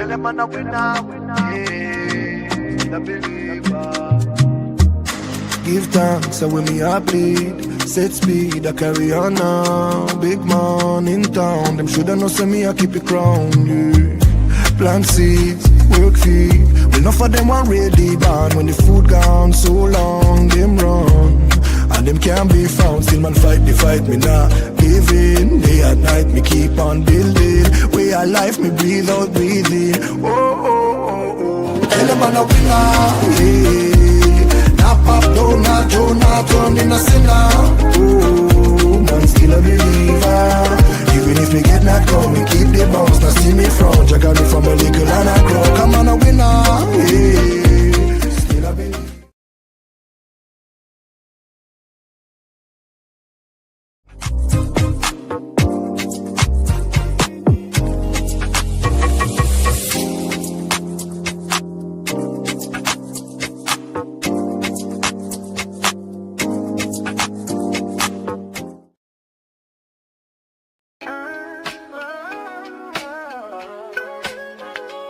Tell them I'm a winner, yeah, the believer. Give thanks, and when me a bleed, set speed, I carry on now. Big man in town, them shoulda know say me I keep it crown, yeah. Plant seeds, work feed, well enough of them want ready born. When the food gone so long, them run, and them can't be found. Still man fight the fight, me not give in. Day and night, me keep on building. Way of life, me breathe out, breathing. Oh, oh, oh, oh. Tell them I'm a winner, yeah. Pop down a Jonah, turn in a sinner. Oh, man still a believer. Even if we get knocked down, we keep the bounce. Now see me front, you got me from a little and a grow. Come on a winner, yeah. Still a believer.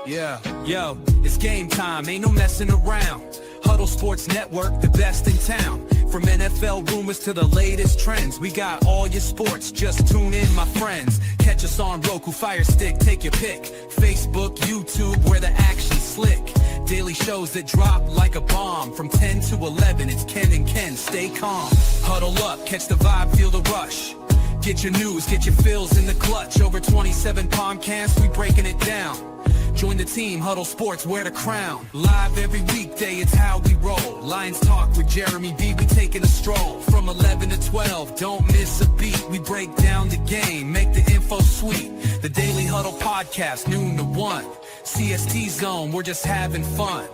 Yeah, yo, it's game time, ain't no messing around. Huddle Sports Network, the best in town. From NFL rumors to the latest trends, we got all your sports, just tune in, my friends. Catch us on Roku, Fire Stick, take your pick. Facebook, YouTube, where the action's slick. Daily shows that drop like a bomb. From 10 to 11, it's Ken and Ken, stay calm. Huddle up, catch the vibe, feel the rush. Get your news, get your fills in the clutch. Over 27 podcasts, we breaking it down. Join the team, Huddle Sports, wear the crown. Live every weekday, it's how we roll. Lions Talk with Jeremy B, we taking a stroll. From 11 to 12, don't miss a beat. We break down the game, make the info sweet. The Daily Huddle Podcast, noon to 1. CST Zone, we're just having fun.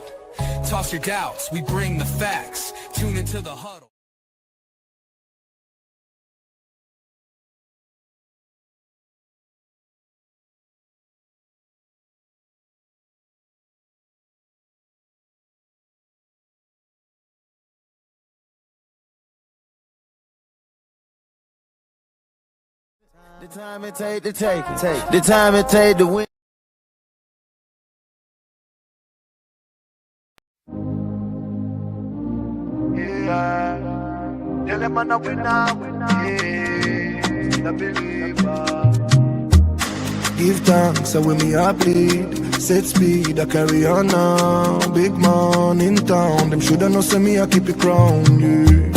Toss your doubts, we bring the facts. Tune into the Huddle. The time it take to take it, the time it take to win. Yeah, tell them I'm a winner, yeah, the believer. Give thanks, and when me a bleed, set speed, I carry on now. Big man in town, them shoulda know say me I keep it crown, yeah.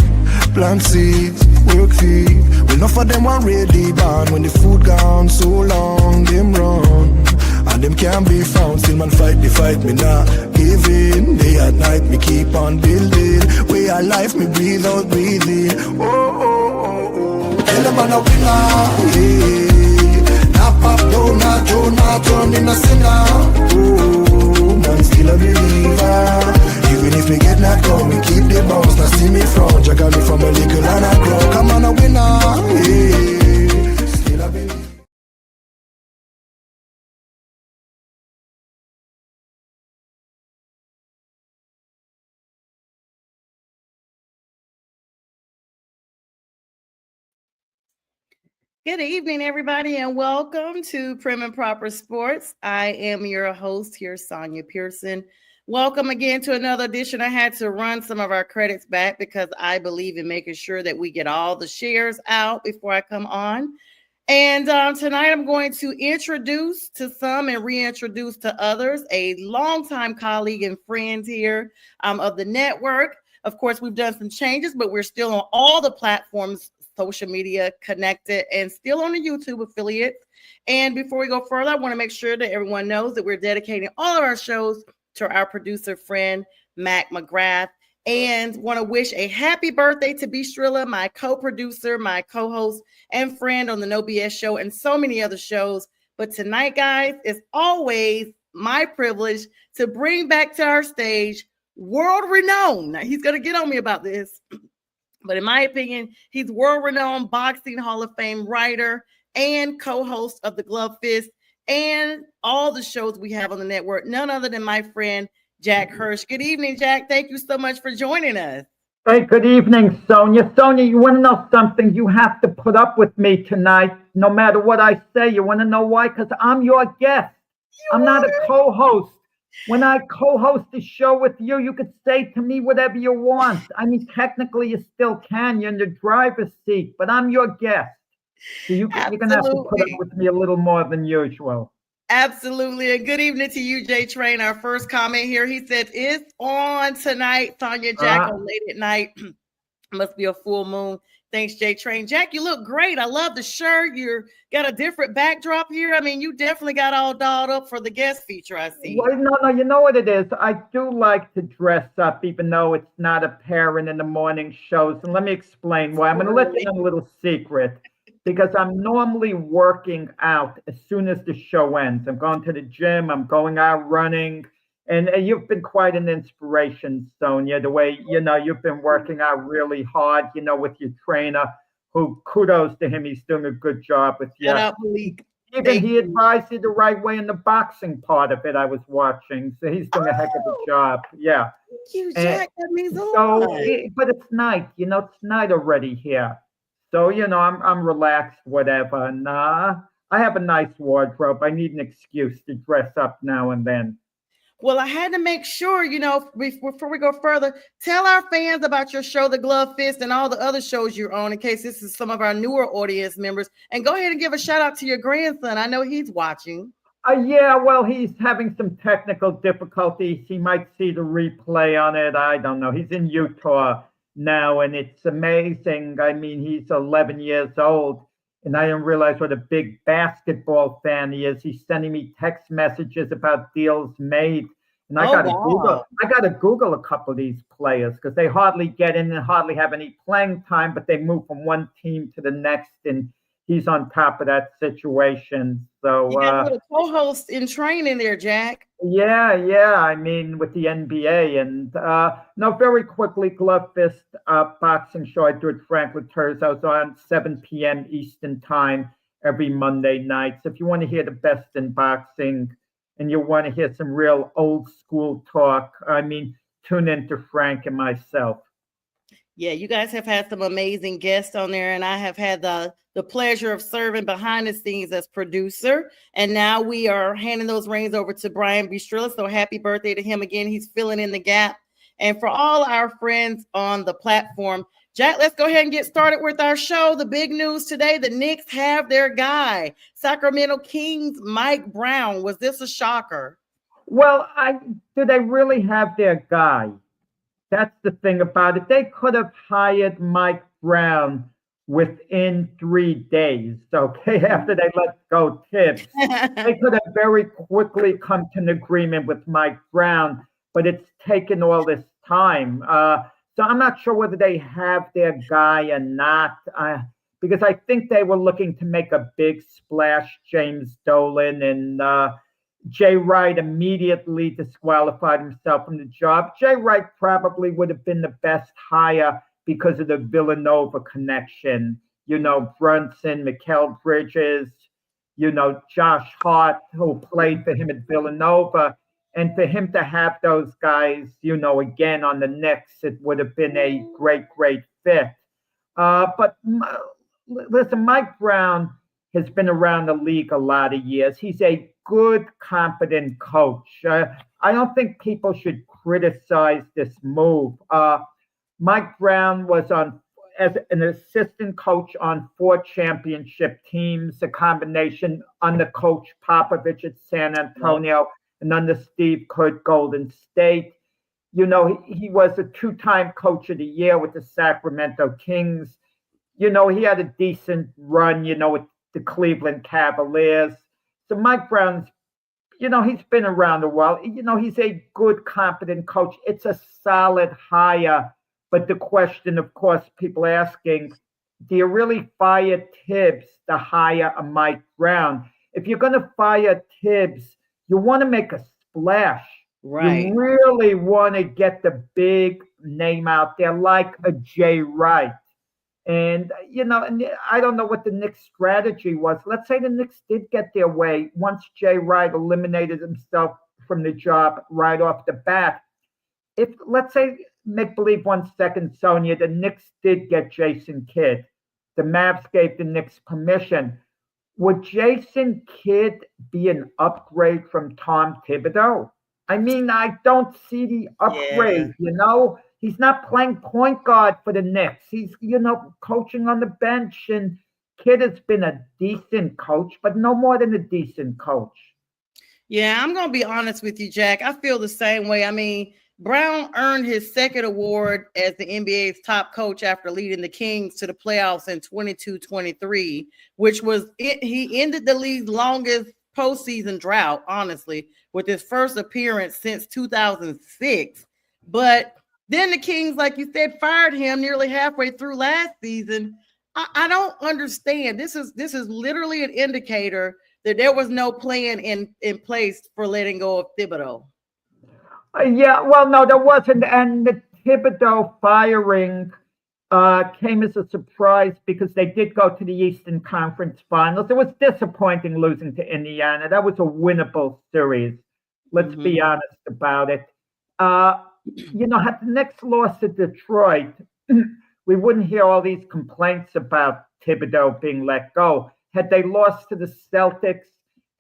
Plant seeds, work feed, well enough of them want ready born. When the food gone so long, them run, and them can't be found. Still man fight the fight, me not give in. Day and night, me keep on building. Way of life, me breathe out, breathing. Oh, oh, oh, oh. Tell them I'm a winner, yeah. Now pop down a Jonah, turn in a sinner. Oh, man still a believer. Even if we get knocked down, we keep the bounce. Now see me front, you got me from a little and a grow. Come on a winner, yeah. Still a believer. Good evening, everybody, and welcome to Prim and Proper Sports. I am your host here, Sonia Pearson. Welcome again to another edition. I had to run some of our credits back because I believe in making sure that we get all the shares out before I come on. And tonight I'm going to introduce to some and reintroduce to others a longtime colleague and friend here of the network. Of course, we've done some changes, but we're still on all the platforms, social media connected, and still on the YouTube affiliate. And before we go further, I want to make sure that everyone knows that we're dedicating all of our shows to our producer friend, Mac McGrath, and want to wish a happy birthday to Bistrilla, my co-producer, my co-host, and friend on the No BS show and so many other shows. But tonight, guys, it's always my privilege to bring back to our stage world-renowned. Now, he's going to get on me about this, but in my opinion, he's world-renowned boxing Hall of Fame writer and co-host of the Glove Fist and all the shows we have on the network, none other than my friend, Jack Hirsch. Good evening, Jack. Thank you so much for joining us. Hey, good evening, Sonia. Sonia, you want to know something? You have to put up with me tonight, no matter what I say. You want to know why? Because I'm your guest. I'm not a co-host. When I co-host the show with you, you could say to me whatever you want. I mean, technically, you still can. You're in the driver's seat, but I'm your guest. So you're going to have to put up Absolutely. with me a little more than usual. Absolutely. And good evening to you, Jay Train. Our first comment here. He said, it's on tonight. Sonya Jack on Late at Night. Must be a full moon. Thanks, Jay Train. Jack, you look great. I love the shirt. You got a different backdrop here. I mean, you definitely got all dolled up for the guest feature, I see. Well, no, you know what it is? I do like to dress up, even though it's not apparent in the morning shows. And let me explain why. I'm going to let you know a little secret. Because I'm normally working out as soon as the show ends. I'm going to the gym, I'm going out running. And you've been quite an inspiration, Sonia, the way, you've been working out really hard, with your trainer, who, kudos to him, he's doing a good job with you. Even he advised you the right way in the boxing part of it I was watching. So he's doing a heck of a job. Yeah. Thank you, Jack. That means a lot. But it's night, it's night already here. So, I'm relaxed, whatever. And I have a nice wardrobe. I need an excuse to dress up now and then. Well, I had to make sure, before we go further, tell our fans about your show, The Glove Fist, and all the other shows you're on, in case this is some of our newer audience members. And go ahead and give a shout out to your grandson. I know he's watching. Yeah, well, he's having some technical difficulties. He might see the replay on it. I don't know. He's in Utah now, and it's amazing. I mean, he's 11 years old, and I didn't realize what a big basketball fan he is. He's sending me text messages about deals made, and I gotta Google a couple of these players because they hardly get in and hardly have any playing time, but they move from one team to the next, and he's on top of that situation. So you got a co-host in training there, Jack. Yeah. I mean, with the NBA. And very quickly, Glove Fist boxing show I do at Frank Latour's on 7 p.m. Eastern time every Monday night. So if you want to hear the best in boxing and you want to hear some real old school talk, I mean, tune in to Frank and myself. Yeah, you guys have had some amazing guests on there, and I have had the pleasure of serving behind the scenes as producer. And now we are handing those reins over to Brian Bistrilla. So happy birthday to him again. He's filling in the gap. And for all our friends on the platform, Jack, let's go ahead and get started with our show. The big news today, the Knicks have their guy, Sacramento Kings, Mike Brown. Was this a shocker? Well, do they really have their guy? That's the thing about it. They could have hired Mike Brown within 3 days, okay, after they let go Tibbs. They could have very quickly come to an agreement with Mike Brown, but it's taken all this time. So I'm not sure whether they have their guy or not, because I think they were looking to make a big splash, James Dolan, and Jay Wright immediately disqualified himself from the job. Jay Wright probably would have been the best hire because of the Villanova connection. Brunson, Mikal Bridges, Josh Hart, who played for him at Villanova. And for him to have those guys, again on the Knicks, it would have been a great, great fit. But listen, Mike Brown has been around the league a lot of years. He's a good, competent coach. I don't think people should criticize this move. Mike Brown was as an assistant coach on 4 championship teams, a combination under Coach Popovich at San Antonio and under Steve Kerr, Golden State. He was a 2-time coach of the year with the Sacramento Kings. He had a decent run, with the Cleveland Cavaliers. So Mike Brown's, he's been around a while. He's a good, competent coach. It's a solid hire. But the question, of course, people asking, do you really fire Tibbs to hire a Mike Brown? If you're going to fire Tibbs, you want to make a splash. Right. You really want to get the big name out there like a Jay Wright. And, I don't know what the Knicks' strategy was. Let's say the Knicks did get their way once Jay Wright eliminated himself from the job right off the bat. If, let's say, make believe 1 second, Sonia, the Knicks did get Jason Kidd. The Mavs gave the Knicks permission. would Jason Kidd be an upgrade from Tom Thibodeau? I mean, I don't see the Yeah. upgrade, you know? He's not playing point guard for the Knicks. He's, coaching on the bench, and Kidd has been a decent coach, but no more than a decent coach. Yeah, I'm going to be honest with you, Jack. I feel the same way. I mean, Brown earned his second award as the NBA's top coach after leading the Kings to the playoffs in 22-23, which was it. He ended the league's longest postseason drought, honestly, with his first appearance since 2006. But then the Kings, like you said, fired him nearly halfway through last season. I don't understand. This is literally an indicator that there was no plan in place for letting go of Thibodeau. Yeah, well, no, there wasn't. And the Thibodeau firing came as a surprise because they did go to the Eastern Conference Finals. It was disappointing losing to Indiana. That was a winnable series. Let's be honest about it. Had the Knicks lost to Detroit, we wouldn't hear all these complaints about Thibodeau being let go. Had they lost to the Celtics,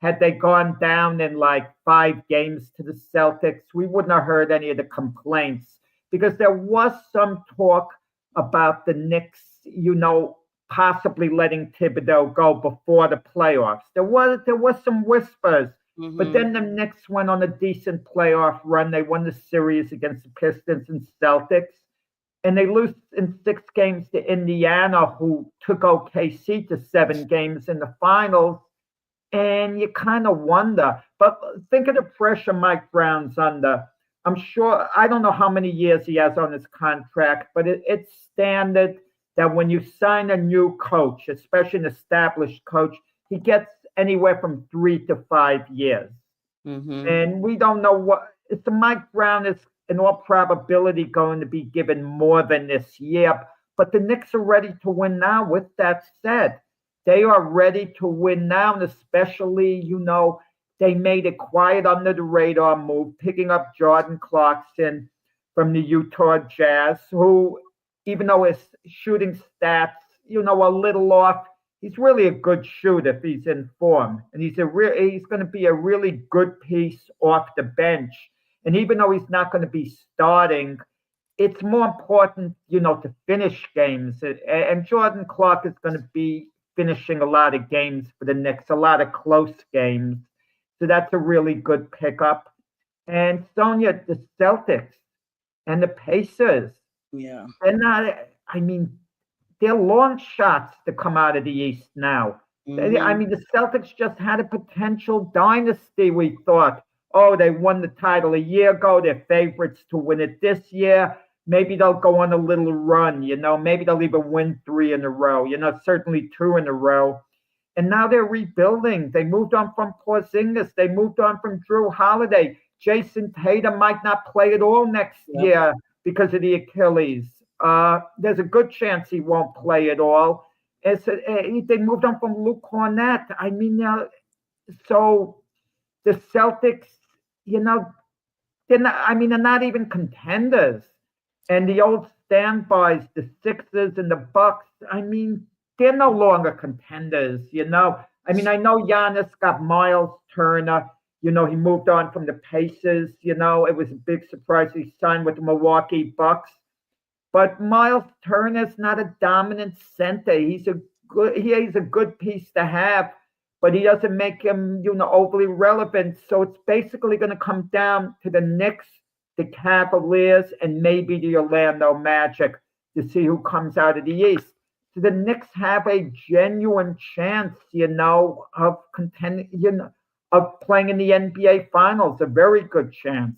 had they gone down in like 5 games to the Celtics, we wouldn't have heard any of the complaints because there was some talk about the Knicks, possibly letting Thibodeau go before the playoffs. There was some whispers, but then the Knicks went on a decent playoff run. They won the series against the Pistons and Celtics, and they lose in 6 games to Indiana, who took OKC to 7 games in the finals. And you kind of wonder, but think of the pressure Mike Brown's under. I'm sure, I don't know how many years he has on his contract, but it's standard that when you sign a new coach, especially an established coach, he gets anywhere from 3 to 5 years. And we don't know what, so Mike Brown is in all probability going to be given more than this year, but the Knicks are ready to win now. With that said, they are ready to win now, and especially, they made a quiet under the radar move, picking up Jordan Clarkson from the Utah Jazz, who, even though his shooting stats, a little off, he's really a good shooter if he's in form. And he's going to be a really good piece off the bench. And even though he's not going to be starting, it's more important, to finish games. And Jordan Clark is going to be finishing a lot of games for the Knicks, a lot of close games. So that's a really good pickup. And Sonia, the Celtics and the Pacers, they're not, they're long shots to come out of the East now. The Celtics just had a potential dynasty, we thought. Oh, they won the title a year ago. They're favorites to win it this year. Maybe they'll go on a little run, maybe they'll even win 3 in a row, certainly 2 in a row. And now they're rebuilding. They moved on from Porzingis. They moved on from Drew Holiday. Jason Tatum might not play at all next year because of the Achilles. There's a good chance he won't play at all. They moved on from Luke Cornett. So the Celtics, they're not even contenders. And the old standbys, the Sixers and the Bucks, they're no longer contenders, I know Giannis got Miles Turner. He moved on from the Pacers. It was a big surprise he signed with the Milwaukee Bucks. But Miles Turner's not a dominant center. He's a good piece to have, but he doesn't make him, overly relevant. So it's basically going to come down to the Knicks, the Cavaliers, and maybe the Orlando Magic to see who comes out of the East. So the Knicks have a genuine chance, of contending, of playing in the NBA Finals, a very good chance.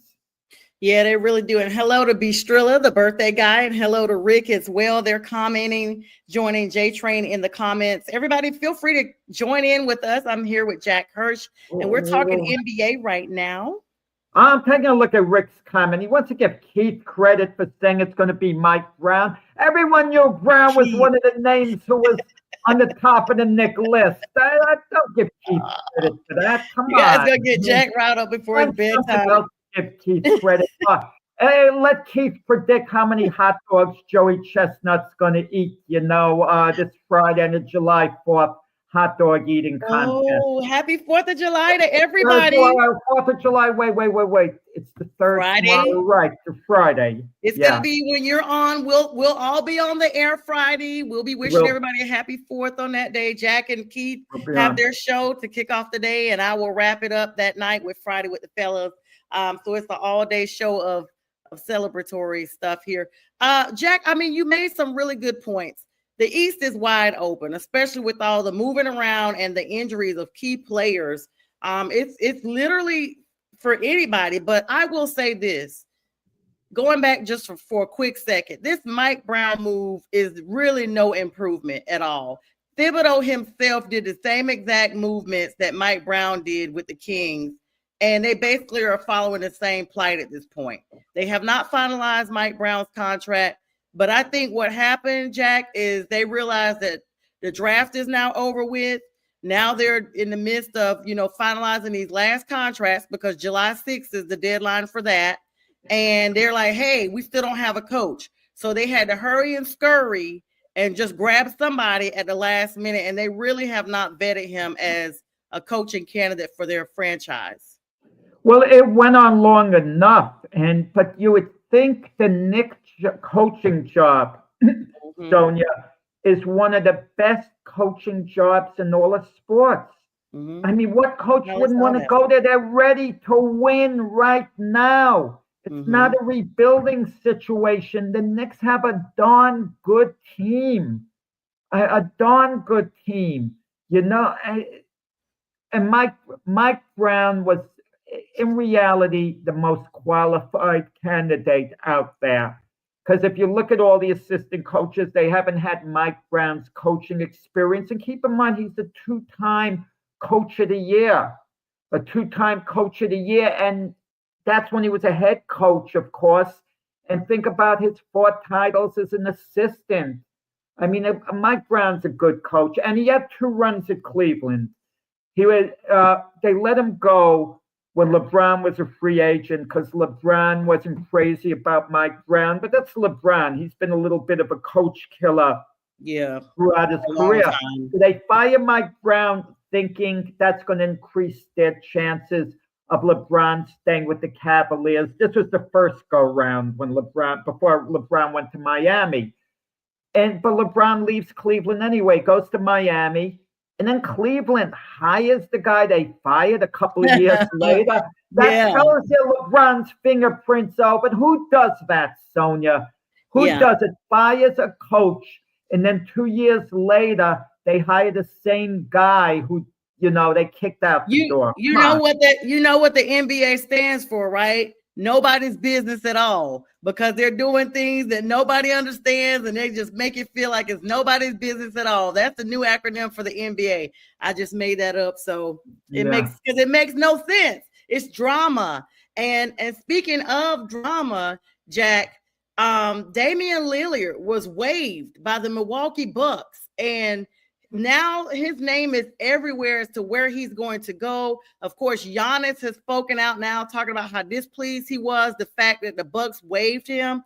Yeah, they really do. And hello to Bistrilla, the birthday guy, and hello to Rick as well. They're commenting, joining J-Train in the comments. Everybody, feel free to join in with us. I'm here with Jack Hirsch, and we're talking NBA right now. I'm taking a look at Rick's comment. He wants to give Keith credit for saying it's going to be Mike Brown. Everyone knew Brown was one of the names who was on the top of the Knick list. Don't give Keith credit for that. Come on. You guys going to get Jack riled up before his bedtime. Give Keith credit. Hey, let Keith predict how many hot dogs Joey Chestnut's going to eat, this Friday and July 4th. hot dog eating contest. Oh, happy 4th of July to everybody. 4th of July. Wait. It's the third Friday. tomorrow, right? The Friday. It's gonna be when you're on. We'll all be on the air Friday. We'll be wishing everybody a happy 4th on that day. Jack and Keith have their show to kick off the day, and I will wrap it up that night with Friday with the fellas. So it's the all-day show of celebratory stuff here. Jack, I mean, you made some really good points. The East is wide open, especially with all the moving around and the injuries of key players. It's literally for anybody. But I will say this, going back just for a quick second, this Mike Brown move is really no improvement at all. Thibodeau himself did the same exact movements that Mike Brown did with the Kings, and they basically are following the same plight at this point. They have not finalized Mike Brown's contract. But I think what happened, Jack, is they realized that the draft is now over with. Now they're in the midst of, finalizing these last contracts because July 6th is the deadline for that. And they're like, hey, we still don't have a coach. So they had to hurry and scurry and just grab somebody at the last minute. And they really have not vetted him as a coaching candidate for their franchise. Well, it went on long enough. But you would think the Knicks coaching job, Sonia, is one of the best coaching jobs in all of sports. I mean, what coach wouldn't want to go there? They're ready to win right now. It's not a rebuilding situation. The Knicks have a darn good team, a darn good team, and Mike Brown was, in reality, the most qualified candidate out there. Because if you look at all the assistant coaches, they haven't had Mike Brown's coaching experience. And keep in mind, he's a two-time coach of the year. And that's when he was a head coach, of course. And think about his 4 titles as an assistant. I mean, Mike Brown's a good coach. And he had 2 runs at Cleveland. They let him go when LeBron was a free agent because LeBron wasn't crazy about Mike Brown, but that's LeBron. He's been a little bit of a coach killer throughout his career. So they fire Mike Brown thinking that's going to increase their chances of LeBron staying with the Cavaliers. This was the first go-round before LeBron went to Miami. But LeBron leaves Cleveland anyway, goes to Miami. And then Cleveland hires the guy they fired a couple of years later. That tells you LeBron's fingerprints over. But who does that, Sonia? Who does it? Fires a coach, and then 2 years later, they hire the same guy who, they kicked out the door. You know what the NBA stands for, right? Nobody's business at all, because they're doing things that nobody understands and they just make it feel like it's nobody's business at all. That's the new acronym for the NBA. I just made that up. So it makes no sense. It's drama. And speaking of drama, Jack, Damian Lillard was waived by the Milwaukee Bucks, and now his name is everywhere as to where he's going to go. Of course, Giannis has spoken out now, talking about how displeased he was, the fact that the Bucks waived him.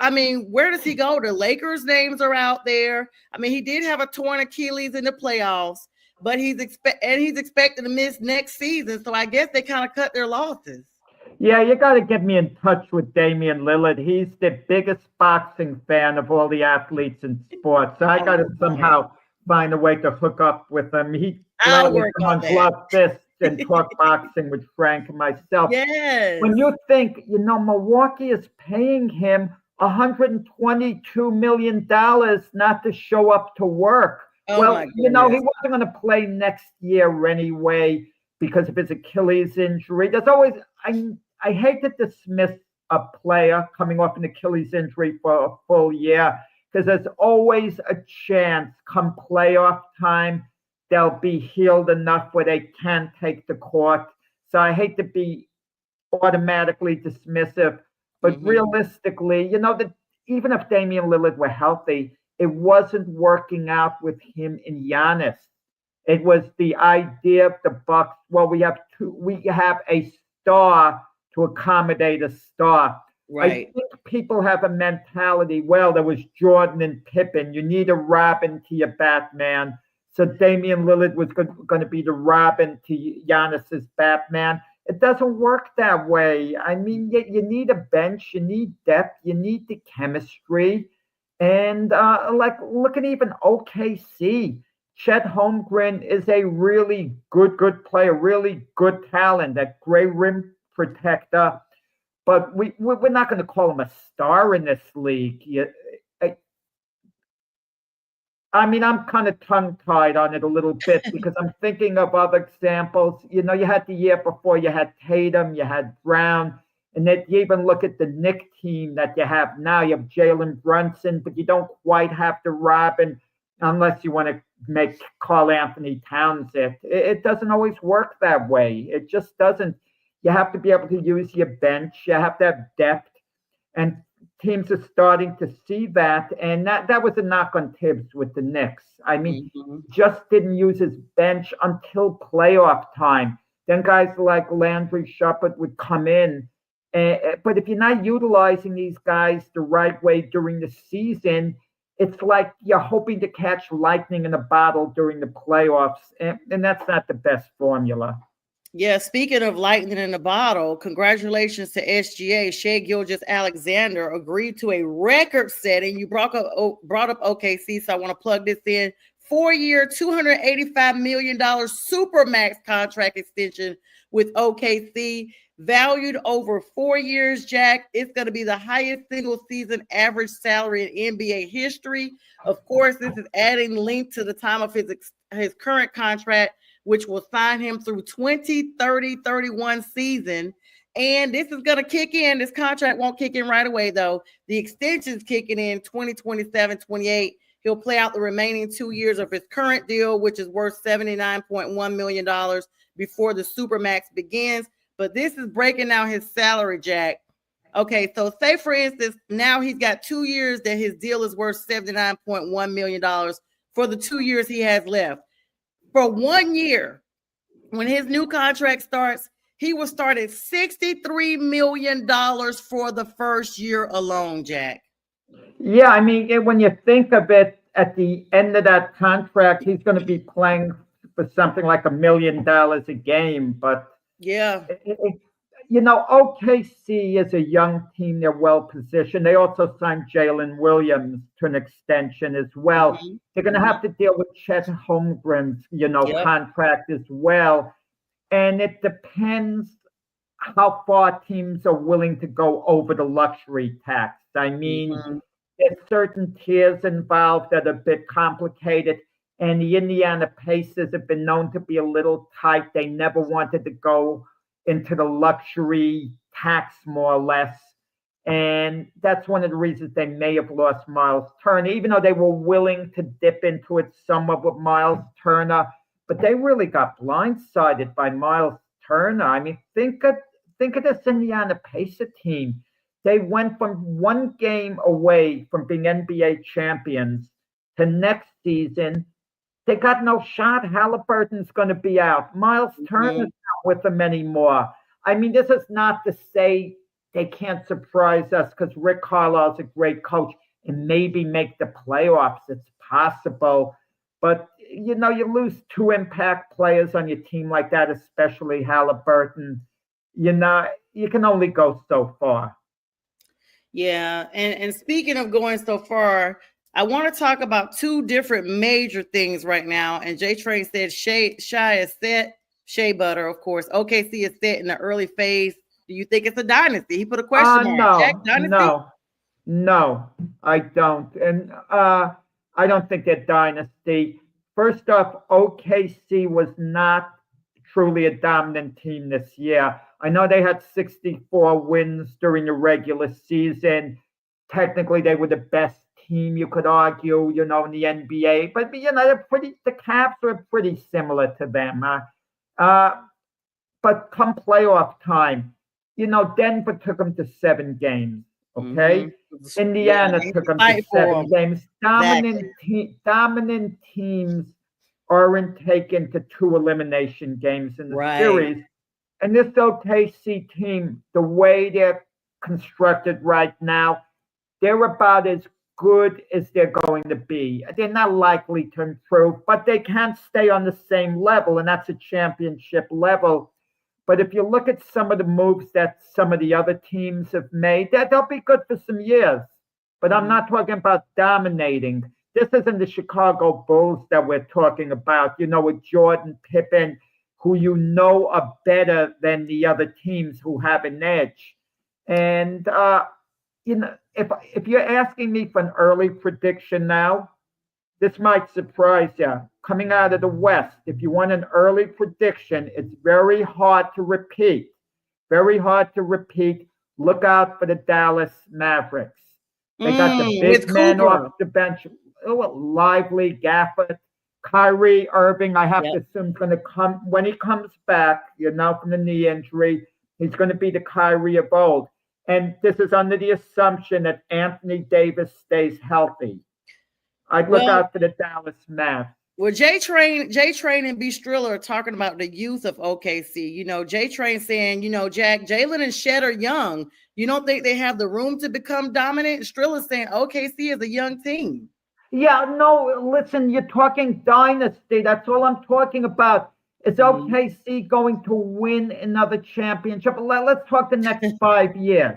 I mean, where does he go? The Lakers' names are out there. I mean, he did have a torn Achilles in the playoffs, but he's expected to miss next season. So I guess they kind of cut their losses. Yeah, you got to get me in touch with Damian Lillard. He's the biggest boxing fan of all the athletes in sports. So I got to somehow find a way to hook up with him. He work on glove fists and talk boxing with Frank and myself. Yes. When you think, Milwaukee is paying him $122 million not to show up to work. Oh, well, he wasn't going to play next year anyway because of his Achilles injury. There's always, I hate to dismiss a player coming off an Achilles injury for a full year, because there's always a chance come playoff time, they'll be healed enough where they can take the court. So I hate to be automatically dismissive, but realistically, that even if Damian Lillard were healthy, it wasn't working out with him and Giannis. It was the idea of the Bucks. Well, we have a star to accommodate a star. Right. I think people have a mentality, well, there was Jordan and Pippen. You need a Robin to your Batman. So Damian Lillard was going to be the Robin to Giannis's Batman. It doesn't work that way. I mean, you need a bench, you need depth, you need the chemistry. And like, look at even OKC. Chet Holmgren is a really good player, really good talent, that gray rim protector. But we're not going to call him a star in this league. I mean, I'm kind of tongue-tied on it a little bit because I'm thinking of other examples. You know, you had the year before, you had Tatum, you had Brown, and then you even look at the Knicks team that you have now. You have Jalen Brunson, but you don't quite have the Robin unless you want to make Karl Anthony Towns it. It doesn't always work that way. It just doesn't. You have to be able to use your bench. You have to have depth. And teams are starting to see that, and that was a knock on Tibbs with the Knicks. I mean, just didn't use his bench until playoff time. Then guys like Landry Shepard would come in. But if you're not utilizing these guys the right way during the season, it's like you're hoping to catch lightning in a bottle during the playoffs, and that's not the best formula. Yeah, speaking of lightning in the bottle, congratulations to SGA. Shai Gilgeous-Alexander agreed to a record-setting. You brought up OKC, so I want to plug this in. 4-year, $285 million Supermax contract extension with OKC, valued over 4 years, Jack. It's going to be the highest single-season average salary in NBA history. Of course, this is adding length to the time of his current contract, which will sign him through 2030-31 season. And this is going to kick in. This contract won't kick in right away, though. The extension's kicking in 2027-28. He'll play out the remaining 2 years of his current deal, which is worth $79.1 million before the Supermax begins. But this is breaking down his salary, Jack. Okay, so say, for instance, now he's got 2 years that his deal is worth $79.1 million for the 2 years he has left. For 1 year, when his new contract starts, he will start at $63 million for the first year alone, Jack. Yeah, I mean, when you think of it, at the end of that contract, he's going to be playing for something like $1 million a game. But yeah, OKC is a young team. They're well positioned. They also signed Jalen Williams to an extension as well. Mm-hmm. They're going to have to deal with Chet Holmgren's, contract as well. And it depends how far teams are willing to go over the luxury tax. I mean, there's certain tiers involved that are a bit complicated. And the Indiana Pacers have been known to be a little tight. They never wanted to go into the luxury tax, more or less. And that's one of the reasons they may have lost Miles Turner, even though they were willing to dip into it somewhat with Miles Turner. But they really got blindsided by Miles Turner. I mean, think of this Indiana Pacer team. They went from one game away from being NBA champions to next season. They got no shot. Halliburton's going to be out. Miles Turner's not with them anymore. I mean, this is not to say they can't surprise us, because Rick Carlisle's a great coach and maybe make the playoffs. It's possible. But, you lose two impact players on your team like that, especially Halliburton. You can only go so far. Yeah. And speaking of going so far, I want to talk about two different major things right now. And J Train said Shai is set. Shea Butter, of course. OKC is set in the early phase. Do you think it's a dynasty? He put a question mark. Jack, dynasty? No, I don't. And I don't think they're dynasty. First off, OKC was not truly a dominant team this year. I know they had 64 wins during the regular season. Technically, they were the best team, you could argue, in the NBA. But, the Cavs were pretty similar to them. But come playoff time, Denver took them to 7 games. Okay, Indiana took them to 7 games. Dominant teams aren't taken to 2 elimination games in the series. And this OKC team, the way they're constructed right now, they're about as good as they're going to be. They're not likely to improve, but they can stay on the same level, and that's a championship level. But if you look at some of the moves that some of the other teams have made, they'll be good for some years. But I'm not talking about dominating. This isn't the Chicago Bulls that we're talking about, with Jordan, Pippen, who are better than the other teams who have an edge. And, if you're asking me for an early prediction now, this might surprise you. Coming out of the West, if you want an early prediction, it's very hard to repeat. Very hard to repeat. Look out for the Dallas Mavericks. They got the big man off the bench. Lively, Gafford, Kyrie Irving. I have to assume going to come when he comes back. From the knee injury, he's going to be the Kyrie of old. And this is under the assumption that Anthony Davis stays healthy. I'd look out for the Dallas Mavs. Well, J Train and B Striller are talking about the youth of OKC. J Train saying, Jack, Jalen and Shed are young. You don't think they have the room to become dominant? Striller saying OKC is a young team. Yeah, no, listen, you're talking dynasty. That's all I'm talking about. Is OKC going to win another championship? Let's talk the next 5 years.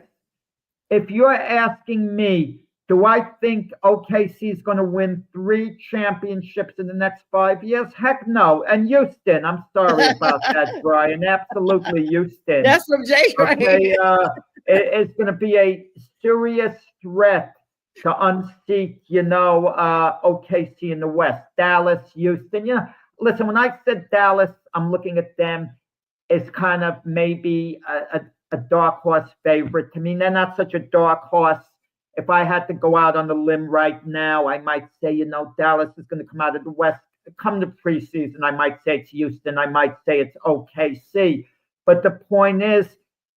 If you're asking me, do I think OKC is going to win 3 championships in the next 5 years? Heck no. And Houston, I'm sorry about that, Brian. Absolutely, Houston. That's from Jay. Okay, it's going to be a serious threat to unseat, OKC in the West. Dallas, Houston. Listen, when I said Dallas, I'm looking at them as kind of maybe a dark horse favorite. To me, they're not such a dark horse. If I had to go out on the limb right now, I might say, Dallas is going to come out of the West. Come to preseason, I might say it's Houston. I might say it's OKC. But the point is,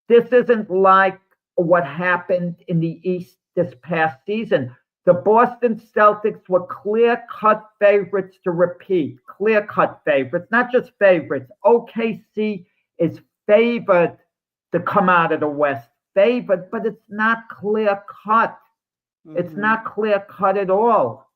this isn't like what happened in the East this past season. The Boston Celtics were clear-cut favorites to repeat. Clear-cut favorites, not just favorites. OKC is favored to come out of the West. Favored, but it's not clear-cut. It's not clear-cut at all.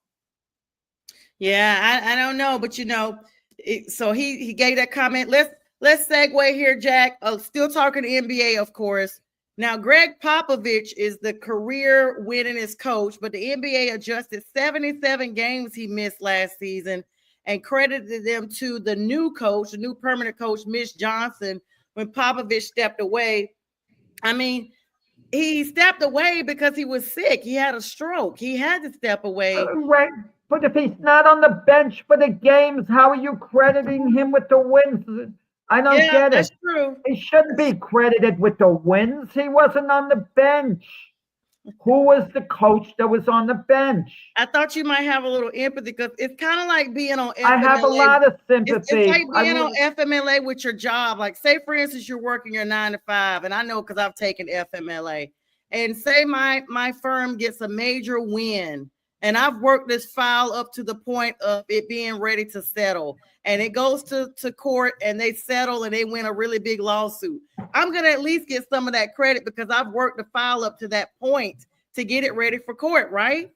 Yeah, I don't know, but so he gave that comment. Let's segue here, Jack. Still talking to NBA, of course. Now, Greg Popovich is the career winningest coach, but the NBA adjusted 77 games he missed last season and credited them to the new coach, the new permanent coach, Mitch Johnson, when Popovich stepped away. I mean, he stepped away because he was sick. He had a stroke. He had to step away. Right. But if he's not on the bench for the games, how are you crediting him with the wins? I don't get it. That's true. He shouldn't be credited with the wins. He wasn't on the bench. Who was the coach that was on the bench? I thought you might have a little empathy because it's kind of like being on FMLA. I have a lot of sympathy. It's like being on FMLA with your job. Like, say, for instance, you're working your 9 to 5, and I know because I've taken FMLA. And say my firm gets a major win, and I've worked this file up to the point of it being ready to settle. And it goes to court, and they settle, and they win a really big lawsuit. I'm going to at least get some of that credit because I've worked the file up to that point to get it ready for court, right?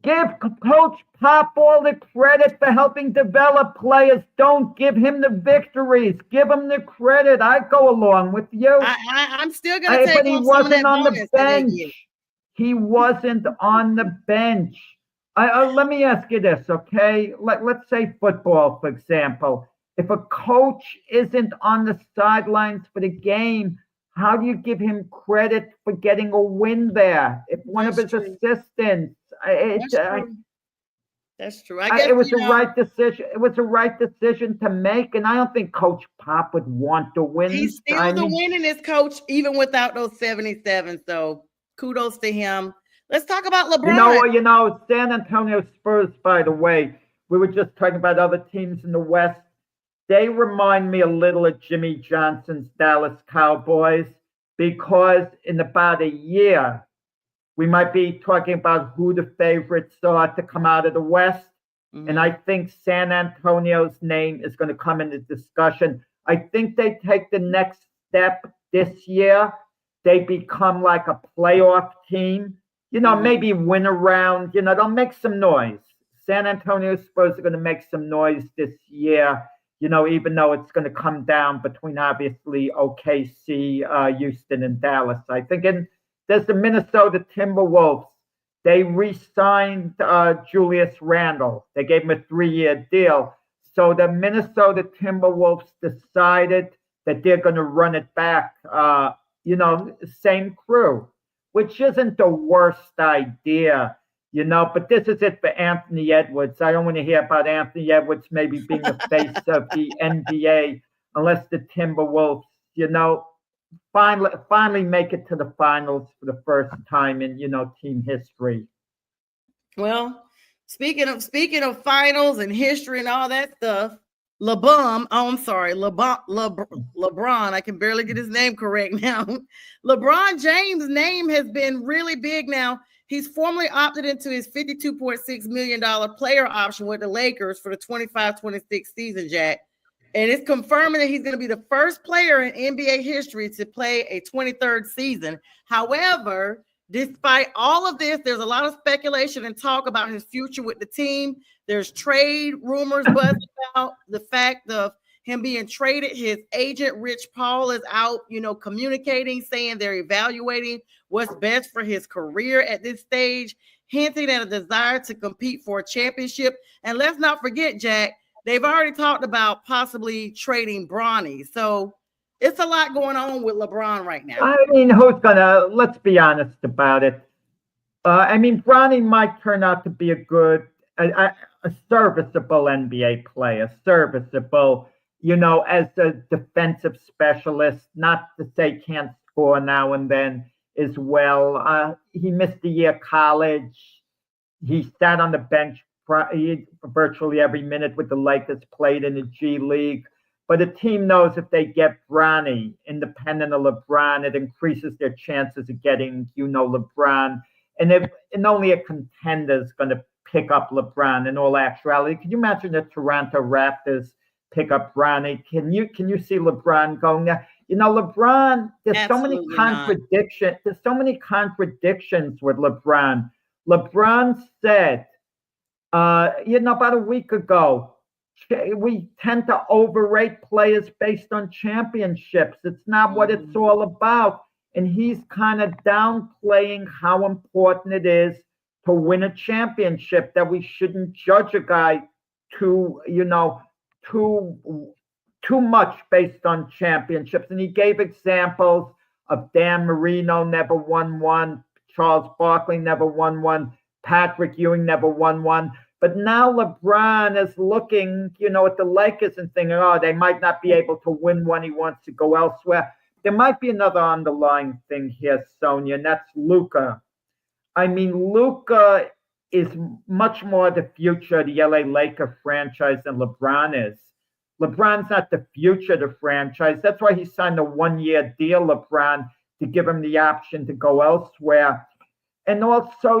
Give Coach Pop all the credit for helping develop players. Don't give him the victories. Give him the credit. I go along with you. I'm still going to take but he wasn't on the bench. He wasn't on the bench. Let me ask you this, okay? Let's say football, for example. If a coach isn't on the sidelines for the game, how do you give him credit for getting a win there? If one of his assistants, that's true. I guess it was the right decision. It was the right decision to make, and I don't think Coach Pop would want to win. He's still the winningest coach, even without those 77. So kudos to him. Let's talk about LeBron. San Antonio Spurs, by the way, we were just talking about other teams in the West. They remind me a little of Jimmy Johnson's Dallas Cowboys because in about a year, we might be talking about who the favorites are to come out of the West. Mm-hmm. And I think San Antonio's name is going to come into discussion. I think they take the next step this year. They become like a playoff team. maybe win a round. They'll make some noise. San Antonio Spurs are going to make some noise this year. Even though it's going to come down between obviously OKC, Houston, and Dallas. I think. And there's the Minnesota Timberwolves. They re-signed Julius Randle. They gave him a 3-year deal. So the Minnesota Timberwolves decided that they're going to run it back. Same crew, which isn't the worst idea. But this is it for Anthony Edwards. I don't want to hear about Anthony Edwards maybe being the face of the NBA unless the Timberwolves, finally make it to the finals for the first time in, team history. Well, speaking of finals and history and all that stuff, LeBron, I can barely get his name correct now. LeBron James' name has been really big now. He's formally opted into his $52.6 million player option with the Lakers for the 25-26 season, Jack. And it's confirming that he's going to be the first player in NBA history to play a 23rd season. However, despite all of this, there's a lot of speculation and talk about his future with the team. There's trade rumors buzzing about the fact of him being traded. His agent, Rich Paul, is out, communicating, saying they're evaluating what's best for his career at this stage, hinting at a desire to compete for a championship. And let's not forget, Jack, they've already talked about possibly trading Bronny. So it's a lot going on with LeBron right now. I mean, let's be honest about it. Bronny might turn out to be a serviceable NBA player, serviceable, as a defensive specialist, not to say can't score now and then as well. He missed a year college. He sat on the bench virtually every minute with the Lakers, played in the G League. But the team knows if they get Bronny, independent of LeBron, it increases their chances of getting, LeBron. And only a contender is going to pick up LeBron in all actuality. Can you imagine the Toronto Raptors pick up Bronny? Can you see LeBron going there? LeBron, there's Absolutely so many contradictions. There's so many contradictions with LeBron. LeBron said, about a week ago, we tend to overrate players based on championships. It's not what it's all about. And he's kind of downplaying how important it is to win a championship, that we shouldn't judge a guy too much based on championships. And he gave examples of Dan Marino never won one, Charles Barkley never won one, Patrick Ewing never won one. But now LeBron is looking, at the Lakers and thinking, they might not be able to win one. He wants to go elsewhere. There might be another underlying thing here, Sonia, and that's Luka. Luka is much more the future of the LA Laker franchise than LeBron is. LeBron's not the future of the franchise. That's why he signed a 1-year deal, LeBron, to give him the option to go elsewhere. And also,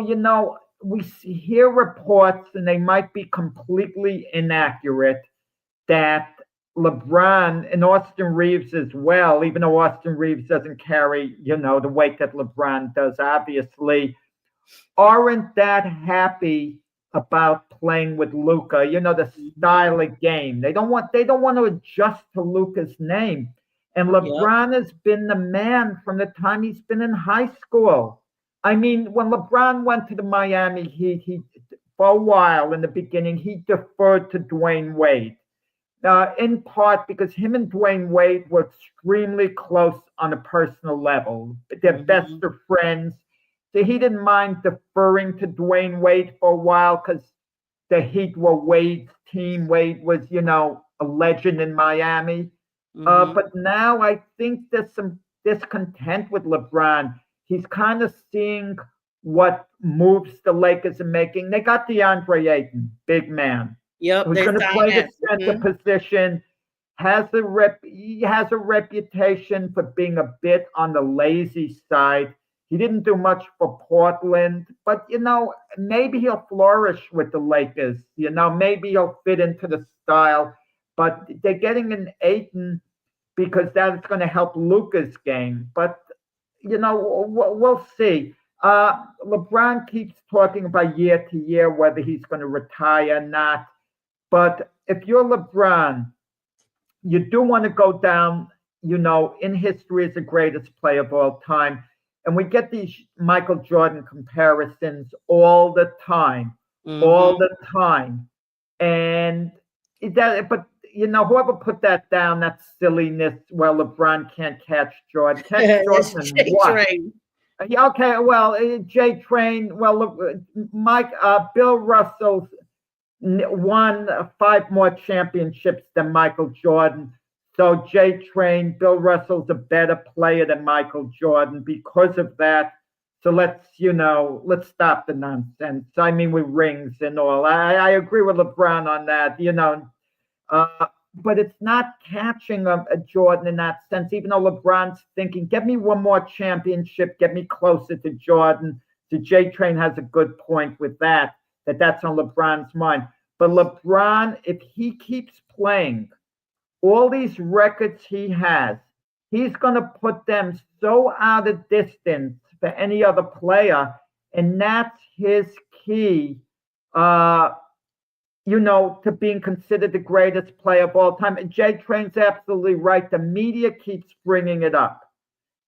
we hear reports, and they might be completely inaccurate, that LeBron and Austin Reeves as well, even though Austin Reeves doesn't carry, the weight that LeBron does, obviously, aren't that happy about playing with Luka, the style of game. They don't want to adjust to Luka's name. And LeBron has been the man from the time he's been in high school. When LeBron went to the Miami Heat, he for a while in the beginning, he deferred to Dwayne Wade, in part because him and Dwayne Wade were extremely close on a personal level. They're best of friends. So he didn't mind deferring to Dwayne Wade for a while because the Heat were Wade's team. Wade was, a legend in Miami. But now I think there's some discontent with LeBron. He's kind of seeing what moves the Lakers are making. They got DeAndre Ayton, big man. Yep, who's going to play the center position. He has a reputation for being a bit on the lazy side. He didn't do much for Portland, but maybe he'll flourish with the Lakers. Maybe he'll fit into the style. But they're getting an Ayton because that's going to help Luka's game. But we'll see. LeBron keeps talking about year to year whether he's going to retire or not. But if you're LeBron, you do want to go down, in history as the greatest player of all time. And we get these Michael Jordan comparisons all the time, all the time. And but whoever put that down, that's silliness. Well, LeBron can't catch Jordan. Catch Jordan what? Train. Yeah, okay, well, J Train. Well, look, Bill Russell won 5 more championships than Michael Jordan. So J Train, Bill Russell's a better player than Michael Jordan because of that. So let's stop the nonsense. I mean, with rings and all. I agree with LeBron on that, but it's not catching a Jordan in that sense, even though LeBron's thinking, get me one more championship, get me closer to Jordan. So J Train has a good point with that's on LeBron's mind. But LeBron, if he keeps playing all these records he has, he's going to put them so out of distance for any other player. And that's his key, to being considered the greatest player of all time. And J Train's absolutely right. The media keeps bringing it up.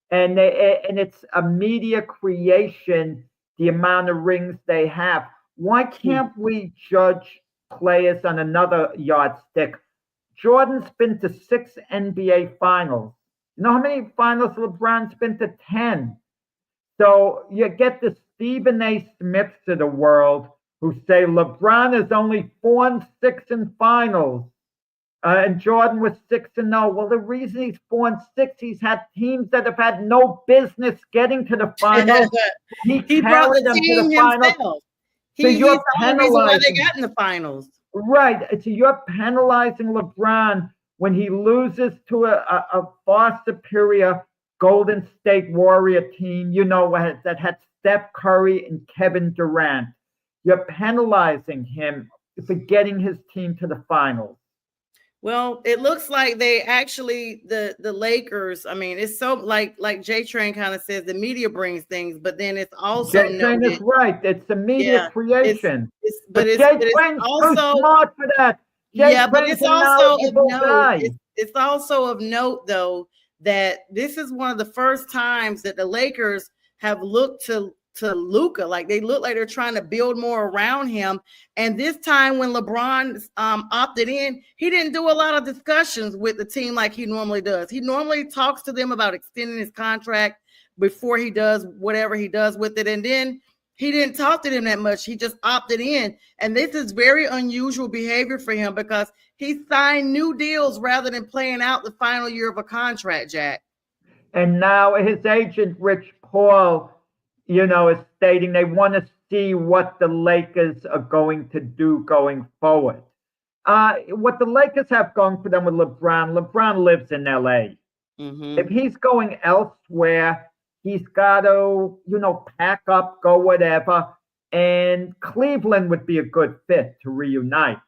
And it's a media creation, the amount of rings they have. Why can't we judge players on another yardstick? Jordan's been to 6 NBA finals. You know how many finals LeBron's been to? 10. So you get the Stephen A. Smiths of the world who say LeBron is only 4-6 in finals, and Jordan was 6-0. Well, the reason he's 4-6, he's had teams that have had no business getting to the finals. He brought the team himself. He's the only reason why they got in the finals. Right. So you're penalizing LeBron when he loses to a far superior Golden State Warrior team, that had Steph Curry and Kevin Durant. You're penalizing him for getting his team to the finals. Well, it looks like they actually, the Lakers, I mean, it's so like J Train kind of says, the media brings things, but then it's also J Train is right. It's a media creation. But J Train's also too smart for that. But it's also of note. It's also of note, though, that this is one of the first times that the Lakers have looked to Luka. Like they look like they're trying to build more around him. And this time when LeBron opted in, he didn't do a lot of discussions with the team like he normally does. He normally talks to them about extending his contract before he does whatever he does with it. And then he didn't talk to them that much. He just opted in. And this is very unusual behavior for him because he signed new deals rather than playing out the final year of a contract, Jack. And now his agent, Rich Paul, is stating they want to see what the Lakers are going to do going forward. What the Lakers have going for them with LeBron lives in LA. Mm-hmm. If he's going elsewhere, he's got to, pack up, go whatever. And Cleveland would be a good fit to reunite